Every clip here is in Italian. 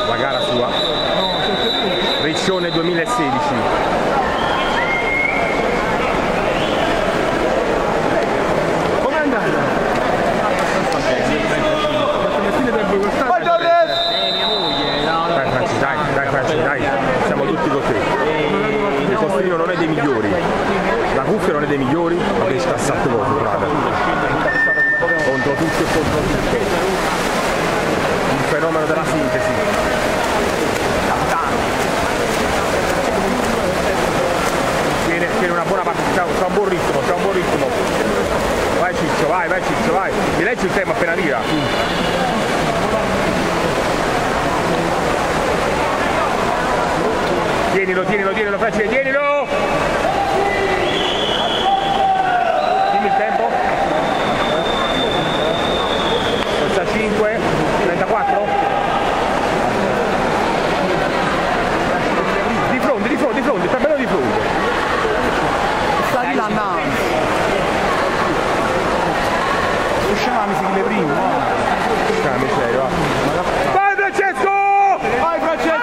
La gara sua. Riccione 2016. Com'è andata? Dai Franci, dai, siamo tutti con te. Il postino non è dei migliori, la cuffia non è dei migliori, ma che sta 7 volte brava. Contro tutto e contro tutto. Il fenomeno della sintesi. Tiene una buona partita, c'è un buon ritmo, Vai Ciccio, vai Ciccio, vai. Mi leggi il tema appena via. Tienilo, Franci, tienilo! Dimmi il tempo. Forza 5, 34. Di fronte, sta bello di fronte. Sta di là andando. Usciamo le prime. Miseria, va. Vai Francesco! Vai Francesco!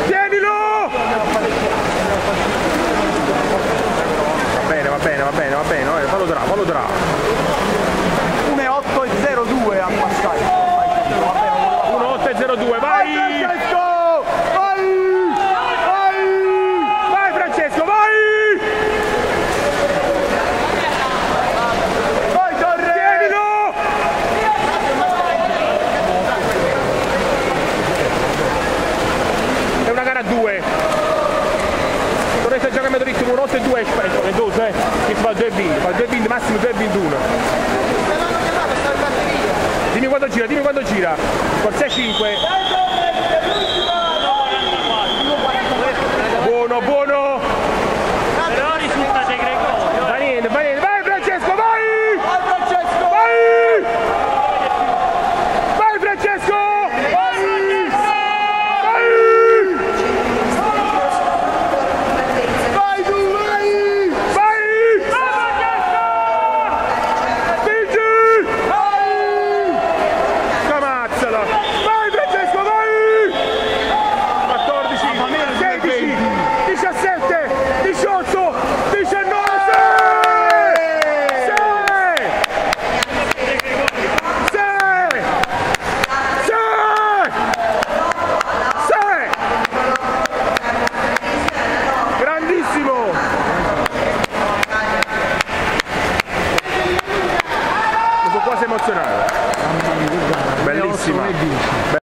Tienilo! Va bene, fallo tra. 1,802 a passare. 1,802, vai! Vai Francesco, vai! Vai Torre! Tienilo! È una gara a 2. Dovreste giocare a ritmo 1,802 le dose, che fa 2 20, massimo 2 21. Dimmi quando gira. Forza 5. Buono. Però risulta segreto. Va niente. Vai Francesco, vai! Vai Francesco! Vai Francesco! Vai Francesco, vai! 14, 16, 17, 18, 19, 6! Grandissimo! Mi sono quasi emozionato. Bellissima.